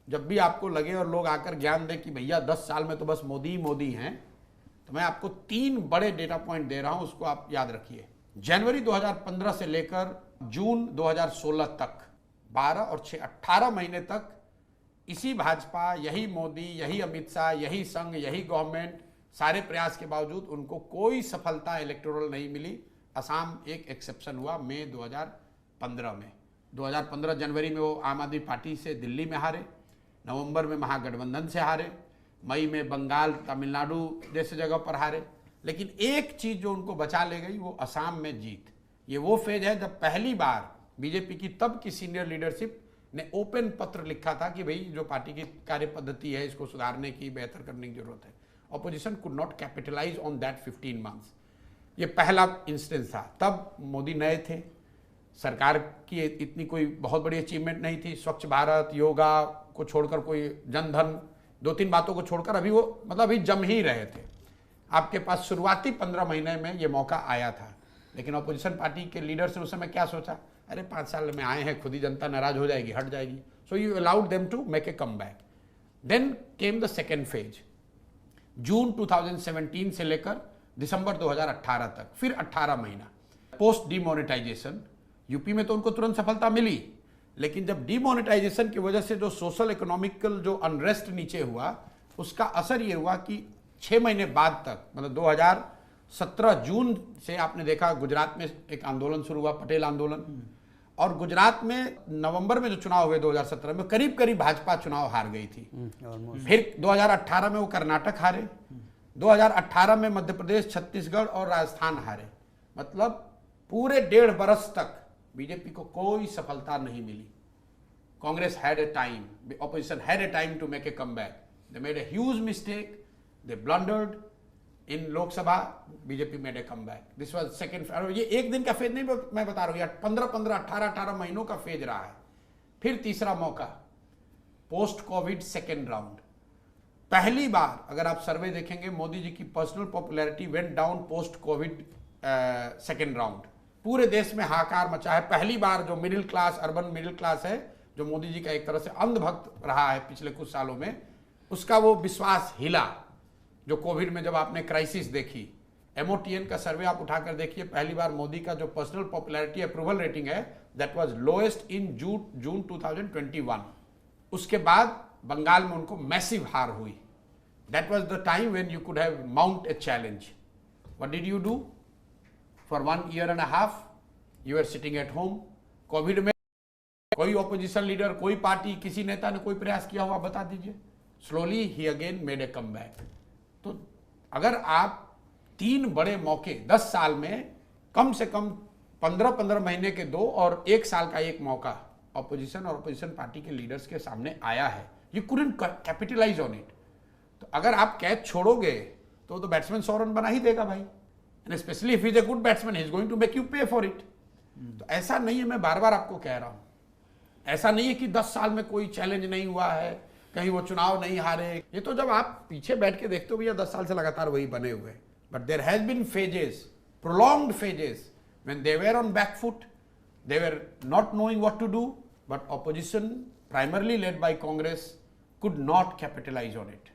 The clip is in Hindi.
जब भी आपको लगे और लोग आकर ज्ञान दें कि भैया 10 साल में तो बस मोदी ही मोदी हैं, तो मैं आपको 3 बड़े डेटा पॉइंट दे रहा हूं, उसको आप याद रखिए। जनवरी 2015 से लेकर जून 2016 तक 12 और 6 18 महीने तक इसी भाजपा, यही मोदी, यही अमित शाह, यही संघ, यही गवर्नमेंट, सारे प्रयास के बावजूद उनको कोई सफलता इलेक्टोरल नहीं मिली। असम एक एक्सेप्शन हुआ मई 2015 में। 2015 जनवरी में वो आम आदमी पार्टी से दिल्ली में हारे, नवंबर में महागठबंधन से हारे, मई में बंगाल, तमिलनाडु जैसे जगह पर हारे। लेकिन एक चीज जो उनको बचा ले गई वो असम में जीत। ये वो फेज है जब पहली बार बीजेपी की तब की सीनियर लीडरशिप ने ओपन पत्र लिखा था कि भाई जो पार्टी की कार्य पद्धति है इसको सुधारने की, बेहतर करने की जरूरत है। Opposition could not capitalise on that 15 months. ये पहला इंस्टेंस था। तब मोदी नए थे, सरकार की इतनी कोई बहुत बड़ी अचीवमेंट नहीं थी। स्वच्छ भारत, योगा को छोड़कर, कोई जनधन, 2-3 बातों को छोड़कर अभी वो मतलब अभी जम ही रहे थे। आपके पास शुरुआती 15 महीने में ये मौका आया था, लेकिन अपोजिशन पार्टी के लीडर्स ने उस समय क्या सोचा, अरे 5 साल में आए हैं, खुद ही जनता नाराज हो जाएगी, हट जाएगी। So you allowed them to make a come back. Then came the second phase, June 2017 से लेकर दिसंबर 2018 तक, फिर 18 महीना पोस्ट डीमोनेटाइजेशन। यूपी में तो उनको तुरंत सफलता मिली, लेकिन जब डीमोनेटाइजेशन की वजह से जो सोशल इकोनॉमिकल जो अनरेस्ट नीचे हुआ, उसका असर ये हुआ कि 6 महीने बाद तक, मतलब 2017 जून से आपने देखा गुजरात में एक आंदोलन शुरू हुआ, पटेल आंदोलन। और गुजरात में नवंबर में जो चुनाव हुए 2017 में, करीब करीब भाजपा चुनाव हार गई थी। फिर 2018 में वो कर्नाटक हारे, 2018 में मध्य प्रदेश, छत्तीसगढ़ और राजस्थान हारे। मतलब पूरे 1.5 बरस तक बीजेपी को कोई सफलता नहीं मिली। Congress had a time, opposition had a time to make a comeback. They made a huge mistake, they blundered in Lok Sabha, BJP made a comeback. This was second. ये एक दिन का फेज नहीं मैं बता रहा हूं, 15-15, 18-18 महीनों का फेज रहा है। फिर तीसरा मौका, पोस्ट कोविड सेकेंड राउंड। पहली बार अगर आप सर्वे देखेंगे, मोदी जी की personal popularity went down post Covid second round. पूरे देश में हाहाकार मचा है। पहली बार जो middle class, urban middle class है, जो मोदी जी का एक तरह से अंधभक्त रहा है पिछले कुछ सालों में, उसका वो विश्वास हिला। जो कोविड में जब आपने क्राइसिस देखी, MOTN का सर्वे आप उठाकर देखिए, पहली बार मोदी का जो पर्सनल पॉपुलैरिटी अप्रूवल रेटिंग है, that was lowest in June 2021। उसके बाद बंगाल में उनको मैसिव हार हुई। That was the time when you could have mount a challenge. What did you do? For 1.5 years you are sitting at home. Covid में कोई ऑपोजिशन लीडर, कोई पार्टी, किसी नेता ने कोई प्रयास किया हुआ बता दीजिए। Slowly he again made a comeback. तो अगर आप 3 बड़े मौके 10 साल में, कम से कम 15-15 महीने के 2 और 1 साल का 1 मौका ऑपोजिशन और ऑपोजिशन पार्टी के लीडर्स के सामने आया है, you couldn't capitalise on it. तो अगर आप कैच छोड़ोगे तो बैट्समैन 100 रन बना ही देगा भाई। And specially if is a good batsman, he is going to make you pay for it. तो ऐसा नहीं है, मैं बार बार आपको कह रहा हूं, ऐसा नहीं है कि 10 साल में कोई चैलेंज नहीं हुआ है, कहीं वो चुनाव नहीं हारे। ये तो जब आप पीछे बैठ के देखते हो भैया 10 साल से लगातार वही बने हुए। But there has been phases, prolonged phases, when they were on back foot, they were not knowing what to do, but opposition primarily led by Congress could not capitalise on it.